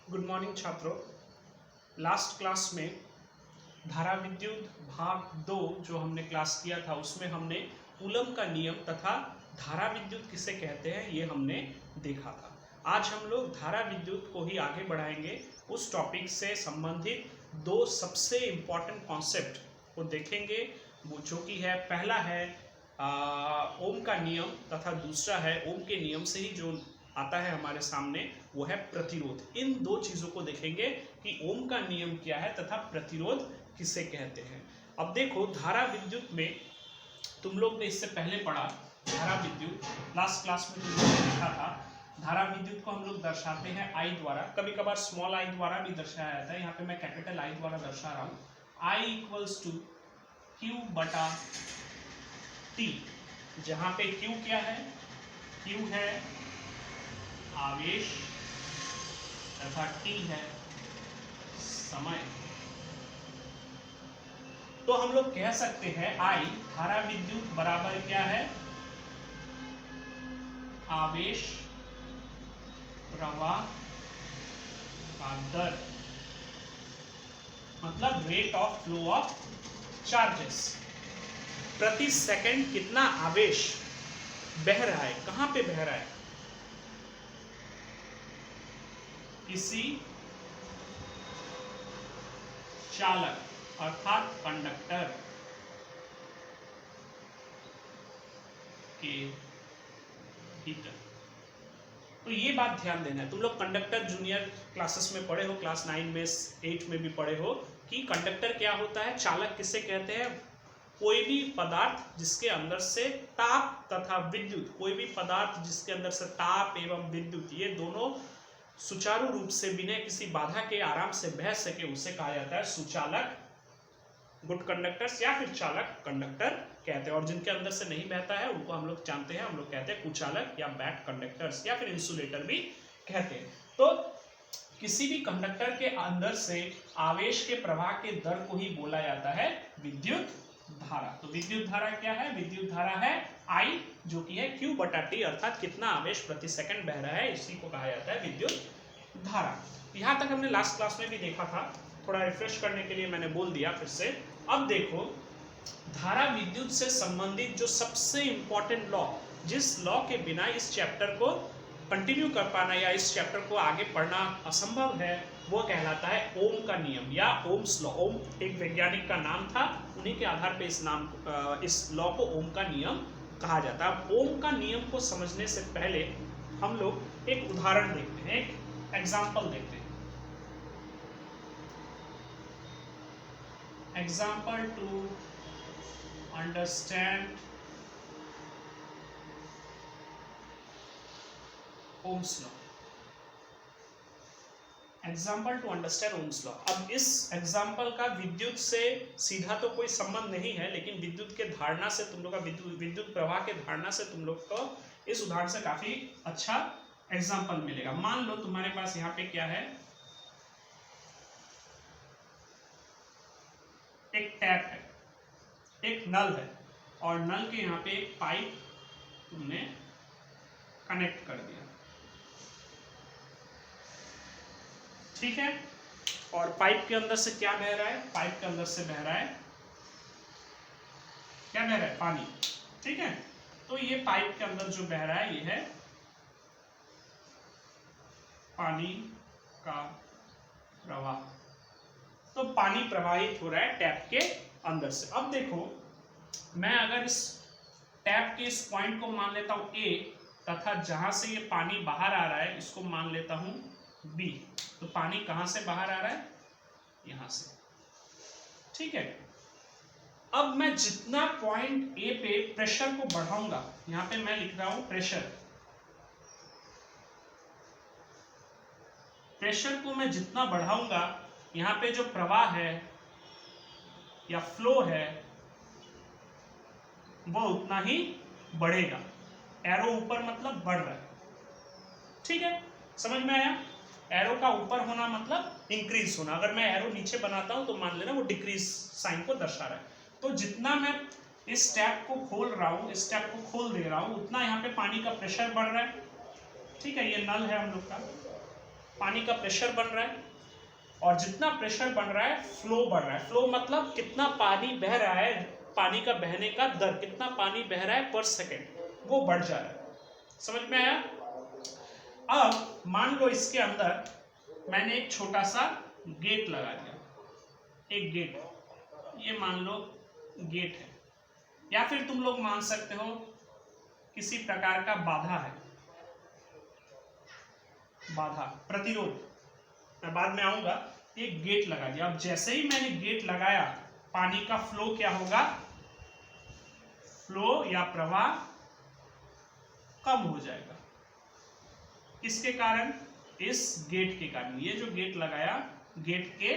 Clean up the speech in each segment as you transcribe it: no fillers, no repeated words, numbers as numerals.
Good morning छात्रों। Last class में धारा विद्युत भाग 2 जो हमने क्लास किया था उसमें हमने कूलम का नियम तथा धारा विद्युत किसे कहते हैं ये हमने देखा था। आज हम लोग धारा विद्युत को ही आगे बढ़ाएंगे। उस टॉपिक से संबंधित दो सबसे इम्पॉर्टेंट कॉन्सेप्ट को देखेंगे, वो जो कि है पहला है ओम का नियम तथा दूसरा है ओम के नियम से ही जो आता है हमारे सामने वो है प्रतिरोध। इन दो चीजों को देखेंगे कि ओम का नियम क्या है तथा प्रतिरोध किसे कहते हैं। अब देखो, धारा विद्युत में तुम लोग ने इससे पहले पढ़ा धारा विद्युत, लास्ट क्लास में तुम लोगों ने देखा था। धारा विद्युत को हम लोग दर्शाते हैं आई द्वारा, कभी कभार स्मॉल आई द्वारा भी दर्शाया जाता है। यहाँ पे मैं कैपिटल आई द्वारा दर्शा रहा हूँ। आई इक्वल्स टू क्यू बटा टी, जहाँ पे क्यू क्या है, क्यू है आवेश तथा टी है समय। तो हम लोग कह सकते हैं आई धारा विद्युत बराबर क्या है, आवेश प्रवाह का दर, मतलब rate of flow of charges. प्रति सेकंड कितना आवेश बह रहा है, कहां पे बह रहा है, किसी चालक अर्थात कंडक्टर के भीतर। तो ये बात ध्यान देना है। तुम लोग कंडक्टर जूनियर क्लासेस में पढ़े हो, क्लास 9 में 8 में भी पढ़े हो कि कंडक्टर क्या होता है, चालक किसे कहते हैं। कोई भी पदार्थ जिसके अंदर से ताप तथा विद्युत, कोई भी पदार्थ जिसके अंदर से ताप एवं विद्युत ये दोनों सुचारू रूप से बिना किसी बाधा के आराम से बह सके, उसे कहा जाता है सुचालक, गुड कंडक्टर्स, या फिर चालक कंडक्टर कहते हैं। और जिनके अंदर से नहीं बहता है उनको हम लोग जानते हैं, हम लोग कहते हैं कुचालक या बैड कंडक्टर्स या फिर इंसुलेटर भी कहते हैं। तो किसी भी कंडक्टर के अंदर से आवेश के प्रवाह के दर को ही बोला जाता है विद्युत धारा। तो विद्युत धारा क्या है, विद्युत धारा है आई, जो कि है Q बटा T, अर्थात कितना आवेश प्रति सेकंड बह रहा है, इसी को कहा जाता है विद्युत धारा। यहां तक हमने लास्ट क्लास में भी देखा था, थोड़ा रिफ्रेश करने के लिए मैंने बोल दिया फिर से। अब देखो, धारा विद्युत से संबंधित जो सबसे इंपॉर्टेंट लॉ, जिस लॉ के बिना इस चैप्टर को कंटिन्यू कर पाना या इस चैप्टर को आगे पढ़ना असंभव है, वो कहलाता है ओम का नियम या ओम्स लॉ। ओम एक वैज्ञानिक का नाम था, उन्हीं के आधार पे इस लॉ को ओम का नियम कहा जाता है। ओम का नियम को समझने से पहले हम लोग एक उदाहरण देखते हैं, एक एग्जाम्पल देखते हैं। Example to understand Ohm's law. Example to understand Ohm's law. अब इस एग्जाम्पल का विद्युत से सीधा तो कोई संबंध नहीं है, लेकिन विद्युत के धारणा से तुम लोग का विद्युत प्रवाह के धारणा से तुम लोग को इस उदाहरण से काफी अच्छा एग्जाम्पल मिलेगा। मान लो तुम्हारे पास यहाँ पे क्या है, एक टैप है, एक नल है, और नल के यहाँ पे एक पाइप तुमने कनेक्ट कर दिया, ठीक है। और पाइप के अंदर से क्या बह रहा है, पाइप के अंदर से बह रहा है, क्या बह रहा है, पानी, ठीक है। तो ये पाइप के अंदर जो बह रहा है ये है पानी का प्रवाह। तो पानी प्रवाहित हो रहा है टैप के अंदर से। अब देखो, मैं अगर इस टैप के इस पॉइंट को मान लेता हूं A, तथा जहां से ये पानी बाहर आ रहा है इसको मान लेता हूं B, तो पानी कहां से बाहर आ रहा है, यहां से, ठीक है। अब मैं जितना पॉइंट A पे प्रेशर को बढ़ाऊंगा, यहां पे मैं लिख रहा हूं प्रेशर, प्रेशर को मैं जितना बढ़ाऊंगा यहां पे जो प्रवाह है या फ्लो है वो उतना ही बढ़ेगा। एरो ऊपर मतलब बढ़ रहा है, ठीक है, समझ में आया। एरो का ऊपर होना मतलब इंक्रीज होना, अगर मैं एरो नीचे बनाता हूं तो मान लेना वो डिक्रीज साइन को दर्शा रहा है। तो जितना मैं इस टैप को खोल रहा हूं, इस टैप को खोल दे रहा हूं, उतना यहाँ पे पानी का प्रेशर बढ़ रहा है, ठीक है। ये नल है हम लोग का, पानी का प्रेशर बन रहा है, और जितना प्रेशर बन रहा है फ्लो बढ़ रहा है। फ्लो मतलब कितना पानी बह रहा है, पानी का बहने का दर, कितना पानी बह रहा है पर सेकेंड, वो बढ़ जा रहा है। समझ में आया? अब मान लो इसके अंदर मैंने एक छोटा सा गेट लगा दिया, एक गेट, ये मान लो गेट है, या फिर तुम लोग मान सकते हो किसी प्रकार का बाधा है, बाधा, प्रतिरोध, मैं बाद में आऊंगा। एक गेट लगा दिया। अब जैसे ही मैंने गेट लगाया, पानी का फ्लो क्या होगा, फ्लो या प्रवाह कम हो जाएगा। किसके कारण? इस गेट के कारण। ये जो गेट लगाया, गेट के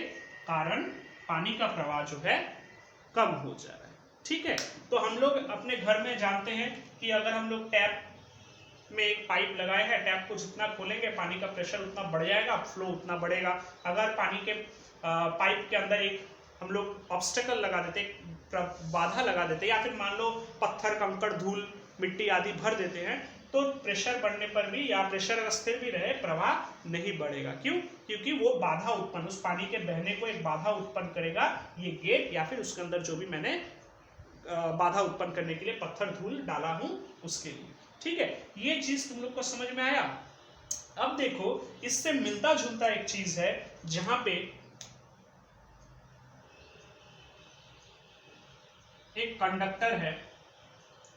कारण पानी का प्रवाह जो है कम हो जा रहा है। ठीक है, तो हम लोग अपने घर में जानते हैं कि अगर हम लोग टैप में एक पाइप लगाए हैं, टैप को जितना खोलेंगे पानी का प्रेशर उतना बढ़ जाएगा, फ्लो उतना बढ़ेगा। अगर पानी के पाइप के अंदर एक हम लोग ऑब्स्टेकल लगा देते, बाधा लगा देते, या फिर मान लो पत्थर, कंकड़, धूल, मिट्टी आदि भर देते हैं, तो प्रेशर बढ़ने पर भी या प्रेशर स्थिर भी रहे, प्रवाह नहीं बढ़ेगा। क्यों? क्योंकि वो बाधा उत्पन्न, उस पानी के बहने को एक बाधा उत्पन्न करेगा ये गेट, या फिर उसके अंदर जो भी मैंने बाधा उत्पन्न करने के लिए पत्थर, धूल डाला हूं उसके लिए। ठीक है, ये चीज तुम लोग को समझ में आया? अब देखो, इससे मिलता जुलता एक चीज है जहां पे एक कंडक्टर है।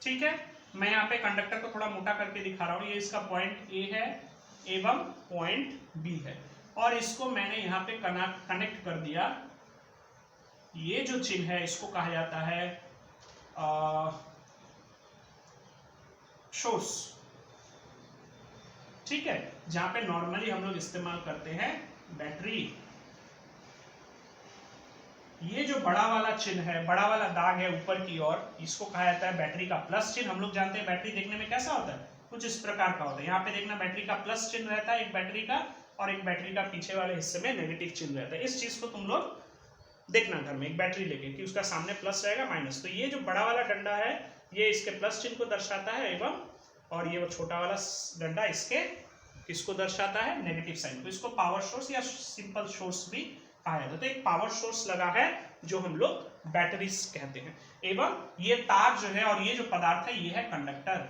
ठीक है, मैं यहाँ पे कंडक्टर को थोड़ा मोटा करके दिखा रहा हूं। ये इसका पॉइंट ए है एवं पॉइंट बी है, और इसको मैंने यहाँ पे कनेक्ट कर दिया। ये जो चिन्ह है इसको कहा जाता है सोर्स। ठीक है, जहां पे नॉर्मली हम लोग इस्तेमाल करते हैं बैटरी। ये जो बड़ा वाला चिन्ह है, बड़ा वाला दाग है ऊपर की ओर, इसको कहा जाता है बैटरी का प्लस चिन्ह। हम लोग जानते हैं बैटरी देखने में कैसा होता है, कुछ इस प्रकार का होता है। यहाँ पे देखना बैटरी का प्लस चिन्ह रहता है एक बैटरी का, और एक बैटरी का पीछे वाले हिस्से में नेगेटिव चिन्ह रहता है। इस चीज को तुम लोग देखना घर में, एक बैटरी लेके कि उसका सामने प्लस रहेगा, माइनस। तो ये जो बड़ा वाला डंडा है ये इसके प्लस चिन्ह को दर्शाता है, एवं और ये वो छोटा वाला डंडा इसके किसको दर्शाता है, नेगेटिव साइन को। इसको पावर सोर्स या सिंपल सोर्स भी कहा जाता है। तो एक पावर सोर्स लगा है जो हम लोग बैटरीज कहते हैं, एवं ये तार जो है और ये जो पदार्थ है ये है कंडक्टर।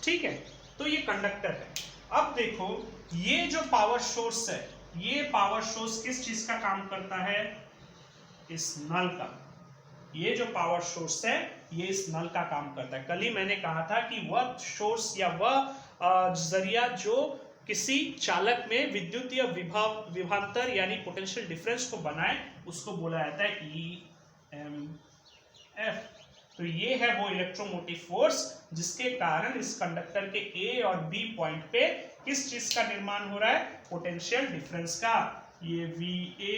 ठीक है, तो ये कंडक्टर है। अब देखो, ये जो पावर सोर्स है, ये पावर सोर्स किस चीज का काम करता है, इस नल का। ये जो पावर सोर्स है ये इस नल का काम करता है। कल ही मैंने कहा था कि वह सोर्स या वह जरिया जो किसी चालक में विद्युतीय विभवांतर यानी पोटेंशियल डिफरेंस को बनाए, उसको बोला जाता है EMF। तो ये है वो इलेक्ट्रोमोटिव फोर्स जिसके कारण इस कंडक्टर के ए और बी पॉइंट पे किस चीज का निर्माण हो रहा है, पोटेंशियल डिफरेंस का। ये VA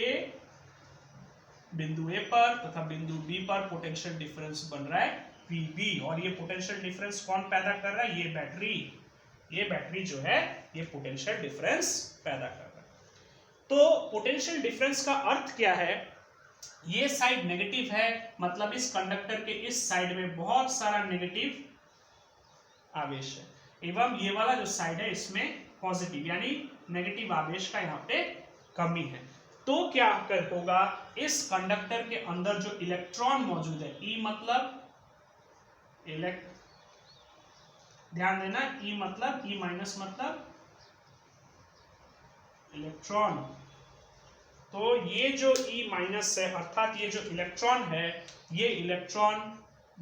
बिंदु ए पर तथा बिंदु बी पर पोटेंशियल डिफरेंस बन रहा है VB, और ये पोटेंशियल डिफरेंस कौन पैदा कर रहा है, ये बैटरी। ये बैटरी जो है ये पोटेंशियल डिफरेंस पैदा कर रहा है। तो पोटेंशियल डिफरेंस का अर्थ क्या है, ये साइड नेगेटिव है, मतलब इस कंडक्टर के इस साइड में बहुत सारा नेगेटिव आवेश है, एवं ये वाला जो साइड है इसमें पॉजिटिव यानी नेगेटिव आवेश का यहाँ पे कमी है। तो क्या होगा, इस कंडक्टर के अंदर जो इलेक्ट्रॉन मौजूद है, E मतलब ध्यान देना, E मतलब E माइनस मतलब इलेक्ट्रॉन। तो ये जो E माइनस है, अर्थात ये जो इलेक्ट्रॉन है, ये इलेक्ट्रॉन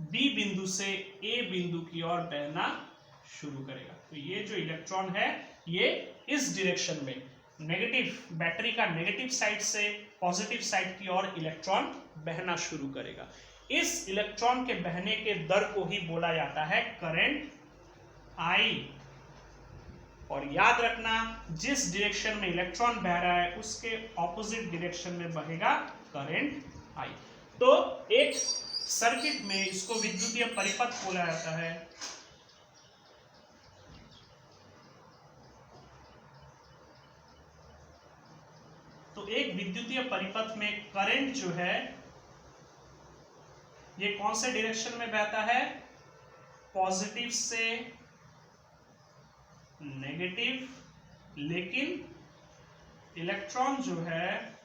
B बिंदु से A बिंदु की ओर बहना शुरू करेगा। तो ये जो इलेक्ट्रॉन है ये इस डायरेक्शन में नेगेटिव, बैटरी का नेगेटिव साइड से पॉजिटिव साइड की ओर इलेक्ट्रॉन बहना शुरू करेगा। इस इलेक्ट्रॉन के बहने के दर को ही बोला जाता है करंट I। और याद रखना, जिस डायरेक्शन में इलेक्ट्रॉन बह रहा है उसके ऑपोजिट डायरेक्शन में बहेगा करंट I। तो एक सर्किट में इसको विद्युतीय परिपथ बोला जाता है। तो एक विद्युतीय परिपथ में करंट जो है ये कौन से डायरेक्शन में बहता है, पॉजिटिव से नेगेटिव, लेकिन इलेक्ट्रॉन जो है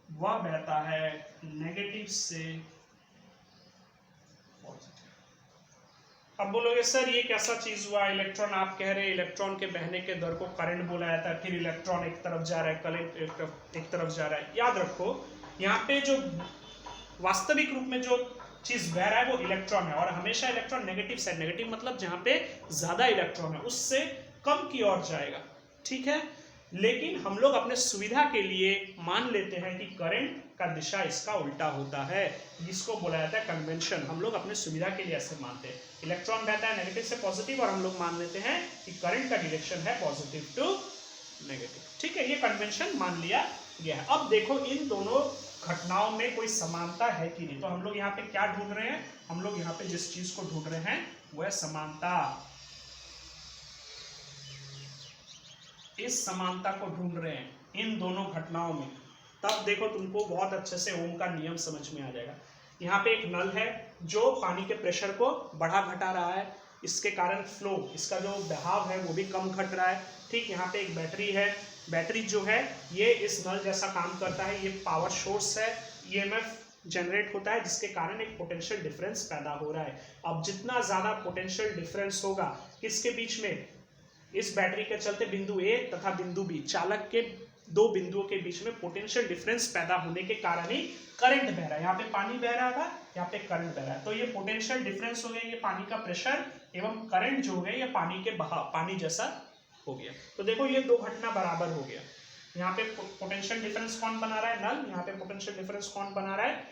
वह बहता है नेगेटिव से पॉजिटिव। अब बोलोगे सर ये कैसा चीज हुआ, इलेक्ट्रॉन आप कह रहे हैं इलेक्ट्रॉन के बहने के दर को करंट बोला जाता है, फिर इलेक्ट्रॉन एक तरफ जा रहा है, करंट एक तरफ जा रहा है। याद रखो यहाँ पे जो वास्तविक रूप में जो चीज बह रहा है वो इलेक्ट्रॉन है, और हमेशा इलेक्ट्रॉन नेगेटिव साइड, नेगेटिव मतलब जहां पे ज्यादा इलेक्ट्रॉन है उससे कम की ओर जाएगा, ठीक है। लेकिन हम लोग अपने सुविधा के लिए मान लेते हैं कि करंट का दिशा इसका उल्टा होता है, जिसको बोला जाता है कन्वेंशन। हम लोग अपने सुविधा के लिए ऐसे मानते हैं, इलेक्ट्रॉन बहता है नेगेटिव से पॉजिटिव और हम लोग मान लेते हैं कि करंट का डायरेक्शन है पॉजिटिव टू नेगेटिव, ठीक है। ये कन्वेंशन मान लिया गया है। अब देखो इन दोनों घटनाओं में कोई समानता है कि नहीं, तो हम लोग यहाँ पे क्या ढूंढ रहे हैं, हम लोग यहाँ पे जिस चीज को ढूंढ रहे हैं वो है समानता। इस समानता को ढूंढ रहे हैं इन दोनों घटनाओं में। तब देखो तुमको बहुत अच्छे से ओम का नियम समझ में आ जाएगा। यहाँ पे एक नल है जो पानी के प्रेशर को बढ़ा घटा रहा है, इसके कारण फ्लो, इसका जो बहाव है वो भी कम घट रहा है, ठीक। यहाँ पे एक बैटरी है, बैटरी जो है ये इस नल जैसा काम करता है, ये पावर सोर्स है, ईएमएफ जनरेट होता है जिसके कारण एक पोटेंशियल डिफरेंस पैदा हो रहा है। अब जितना ज्यादा पोटेंशियल डिफरेंस होगा किसके बीच में, इस बैटरी के चलते बिंदु ए तथा बिंदु बी, चालक के दो बिंदुओं के बीच में पोटेंशियल डिफरेंस पैदा होने के कारण ही करंट बह रहा है। यहाँ पे पानी बह रहा था, यहाँ पे करंट बह रहा है, तो ये पोटेंशियल डिफरेंस हो गया, ये पानी का प्रेशर एवं करंट जो हो गया ये पानी के बहाव, पानी जैसा हो गया। तो देखो ये दो घटना बराबर हो गया। यहाँ पे पोटेंशियल डिफरेंस कौन बना रहा है, नल। यहाँ पे पोटेंशियल डिफरेंस कौन बना रहा है,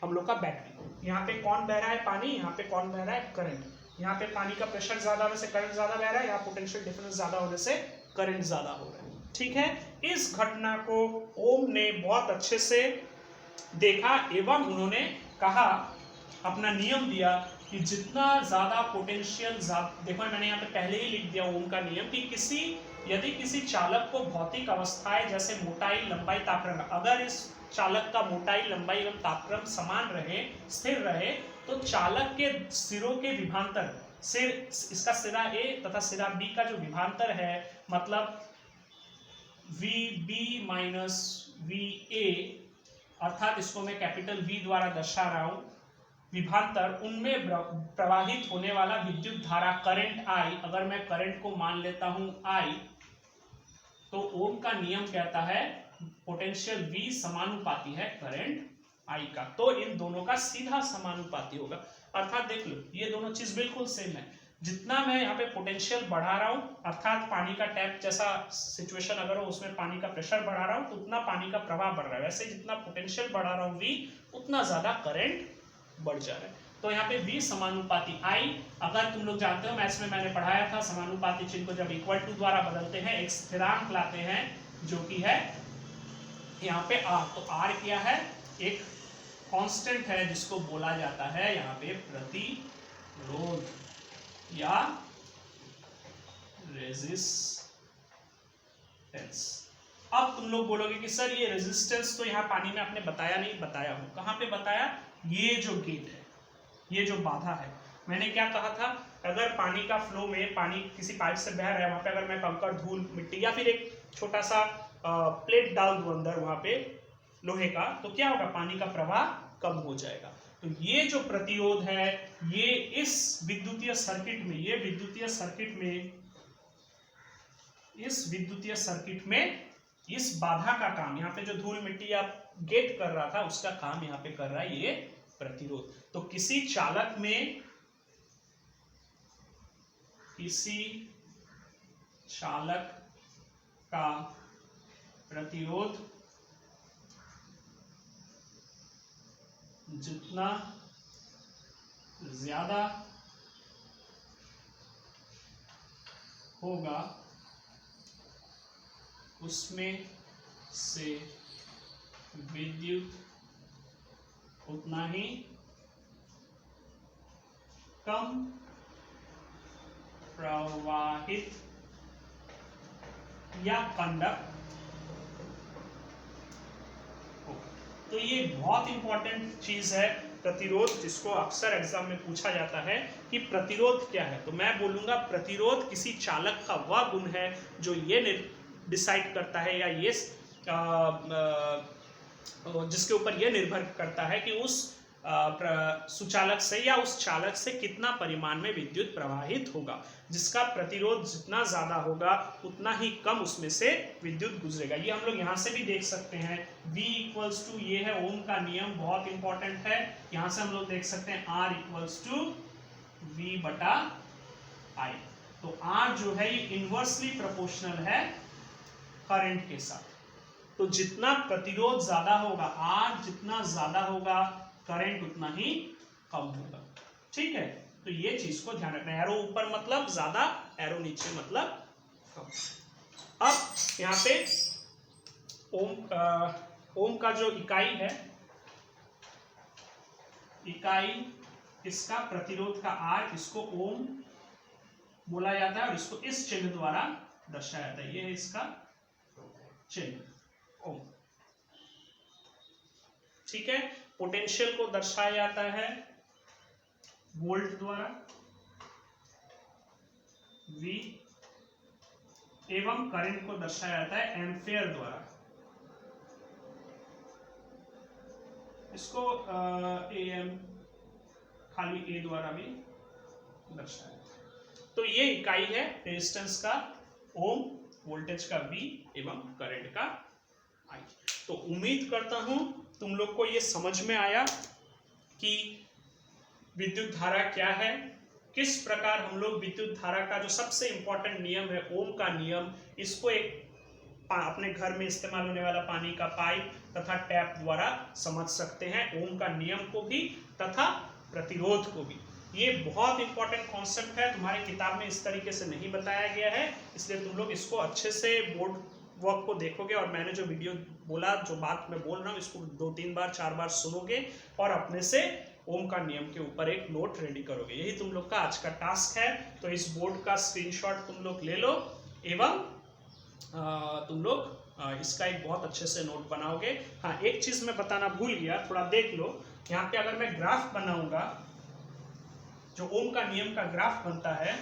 हम लोग का बैटरी। यहाँ पे कौन बह रहा है, पानी। यहाँ पे कौन बह रहा है, करंट। यहाँ पे पानी का प्रेशर ज्यादा होने से करंट ज्यादा बह रहा है, यहाँ पोटेंशियल डिफरेंस ज्यादा होने से करंट ज्यादा हो रहा है, ठीक है। इस घटना को ओम ने बहुत अच्छे से देखा एवं उन्होंने कहा, अपना नियम दिया कि जितना ज्यादा पोटेंशियल, देखो मैंने यहाँ पे पहले ही लिख दिया ओम का नियम कि यदि किसी चालक को भौतिक अवस्थाएं जैसे मोटाई, लंबाई, तापक्रम, अगर इस चालक का मोटाई, लंबाई एवं तापक्रम समान रहे, स्थिर रहे, तो चालक के सिरों के विभांतर, सिर, इसका सिरा ए तथा सिरा बी का जो विभांतर है, मतलब VB माइनस VA, अर्थात इसको मैं कैपिटल V द्वारा दर्शा रहा हूं, विभांतर, उनमें प्रवाहित होने वाला विद्युत धारा करंट I, अगर मैं करंट को मान लेता हूं I, तो ओम का नियम कहता है पोटेंशियल V समानुपाती है करंट I का, तो इन दोनों का सीधा समानुपाती होगा। अर्थात देख लो ये दोनों चीज बिल्कुल सेम है। जितना मैं यहाँ पे पोटेंशियल बढ़ा रहा हूँ, अर्थात पानी का टैप जैसा सिचुएशन अगर हो उसमें पानी का प्रेशर बढ़ा रहा हूँ तो उतना पानी का प्रवाह बढ़ रहा है, वैसे जितना पोटेंशियल बढ़ा रहा हूँ V उतना ज्यादा करंट बढ़ जा रहा है। तो यहाँ पे V समानुपाती I, अगर तुम लोग जानते हो मैथ्स में मैंने पढ़ाया था, समानुपाती चिन्ह को जब इक्वल टू द्वारा बदलते हैं एक स्थिरांक लाते हैं जो कि है यहाँ पे R, तो R क्या है, एक कांस्टेंट है जिसको बोला जाता है यहाँ पे प्रतिरोध या रेजिस्टेंस। अब तुम लोग बोलोगे कि सर ये रेजिस्टेंस तो यहाँ पानी में आपने बताया नहीं, बताया हूं। कहाँ पे बताया, ये जो गेट है, ये जो बाधा है, मैंने क्या कहा था, अगर पानी का फ्लो में पानी किसी पाइप से बह रहा है, वहां पे अगर मैं कंकड़, धूल, मिट्टी या फिर एक छोटा सा प्लेट डाल दूं अंदर वहां पे लोहे का, तो क्या होगा, पानी का प्रवाह कम हो जाएगा। तो ये जो प्रतिरोध है, ये इस विद्युतीय सर्किट में, ये विद्युतीय सर्किट में, इस विद्युतीय सर्किट में इस बाधा का काम, यहाँ पे जो धूल मिट्टी या गेट कर रहा था उसका काम यहाँ पे कर रहा है ये प्रतिरोध। तो किसी चालक में, किसी चालक का प्रतिरोध जितना ज्यादा होगा उसमें से विद्युत उतना ही कम प्रवाहित या कंडक्ट होगा। तो तो ये बहुत इंपॉर्टेंट चीज है प्रतिरोध, जिसको अक्सर एग्जाम में पूछा जाता है कि प्रतिरोध क्या है। तो मैं बोलूंगा प्रतिरोध किसी चालक का वह गुण है जो ये डिसाइड करता है या ये जिसके ऊपर यह निर्भर करता है कि उस सुचालक से या उस चालक से कितना परिमाण में विद्युत प्रवाहित होगा। जिसका प्रतिरोध जितना ज्यादा होगा उतना ही कम उसमें से विद्युत गुजरेगा। ये हम लोग यहाँ से भी देख सकते हैं, V इक्वल्स टू, ये है ओम का नियम, बहुत इंपॉर्टेंट है। यहाँ से हम लोग देख सकते हैं R इक्वल्स टू V बटा I। तो R जो है ये इनवर्सली प्रोपोर्शनल है करंट के साथ। तो जितना प्रतिरोध ज्यादा होगा, R जितना ज्यादा होगा, करंट उतना ही कम होगा। ठीक है, तो ये चीज को ध्यान रखना है। एरो ऊपर मतलब ज्यादा, एरो नीचे मतलब कम। अब यहाँ पे ओम का जो इकाई है, इकाई इसका प्रतिरोध का R, इसको ओम बोला जाता है और इसको इस चिन्ह द्वारा दर्शाया जाता है। ये है इसका चिन्ह ओम। ठीक है, पोटेंशियल को दर्शाया जाता है वोल्ट द्वारा V, एवं करंट को दर्शाया जाता है एम्पियर द्वारा। इसको AM खाली A द्वारा भी दर्शाया जाता है। तो ये इकाई है रेजिस्टेंस का ओम, वोल्टेज का V एवं करंट का I। तो उम्मीद करता हूं तुम लोग को ये समझ में आया कि विद्युत धारा क्या है, किस प्रकार हम लोग विद्युत धारा का जो सबसे इंपॉर्टेंट नियम है ओम का नियम, इसको एक अपने घर में इस्तेमाल होने वाला पानी का पाइप तथा टैप द्वारा समझ सकते हैं, ओम का नियम को भी तथा प्रतिरोध को भी। ये बहुत इंपॉर्टेंट कॉन्सेप्ट है, तुम्हारी किताब में इस तरीके से नहीं बताया गया है, इसलिए तुम लोग इसको अच्छे से बोर्ड वर्क को देखोगे और मैंने जो वीडियो बोला, जो बात मैं बोल रहा हूँ, इसको 2-3 बार 4 बार सुनोगे और अपने से ओम का नियम के ऊपर एक नोट रेडी करोगे। यही तुम लोग का आज का टास्क है। तो इस बोर्ड का स्क्रीनशॉट तुम लोग ले लो एवं तुम लोग इसका एक बहुत अच्छे से नोट बनाओगे। हाँ, एक चीज मैं बताना भूल गया, थोड़ा देख लो। यहाँ पे अगर मैं ग्राफ बनाऊंगा, जो ओम का नियम का ग्राफ बनता है,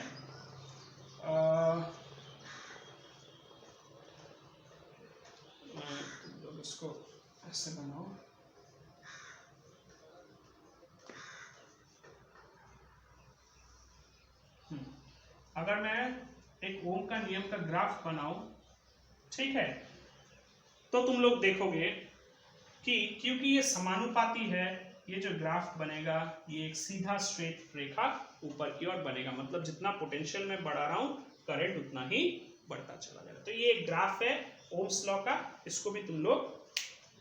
इसको ऐसे बनाओ। अगर मैं एक ओम का नियम का ग्राफ बनाऊं, ठीक है, तो तुम लोग देखोगे कि क्योंकि ये समानुपाती है, ये जो ग्राफ बनेगा ये एक सीधा स्ट्रेट रेखा ऊपर की ओर बनेगा। मतलब जितना पोटेंशियल में बढ़ा रहा हूं, करंट उतना ही बढ़ता चला जाएगा। तो ये एक ग्राफ है ओम्स लॉ का, इसको भी तुम लोग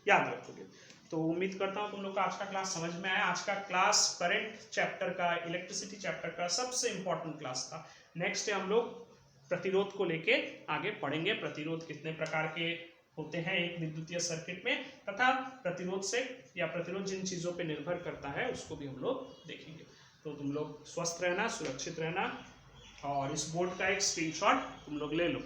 याद रखोगे। तो उम्मीद करता हूँ तुम लोग का आज का क्लास समझ में आया। आज का क्लास करंट चैप्टर का, इलेक्ट्रिसिटी चैप्टर का सबसे इंपॉर्टेंट क्लास था। नेक्स्ट हम लोग प्रतिरोध को लेके आगे पढ़ेंगे। प्रतिरोध कितने प्रकार के होते हैं एक विद्युतीय सर्किट में, तथा प्रतिरोध से या प्रतिरोध जिन चीजों पे निर्भर करता है उसको भी हम लोग देखेंगे। तो तुम लोग स्वस्थ रहना, सुरक्षित रहना और इस बोर्ड का एक स्क्रीनशॉट तुम लोग ले लो।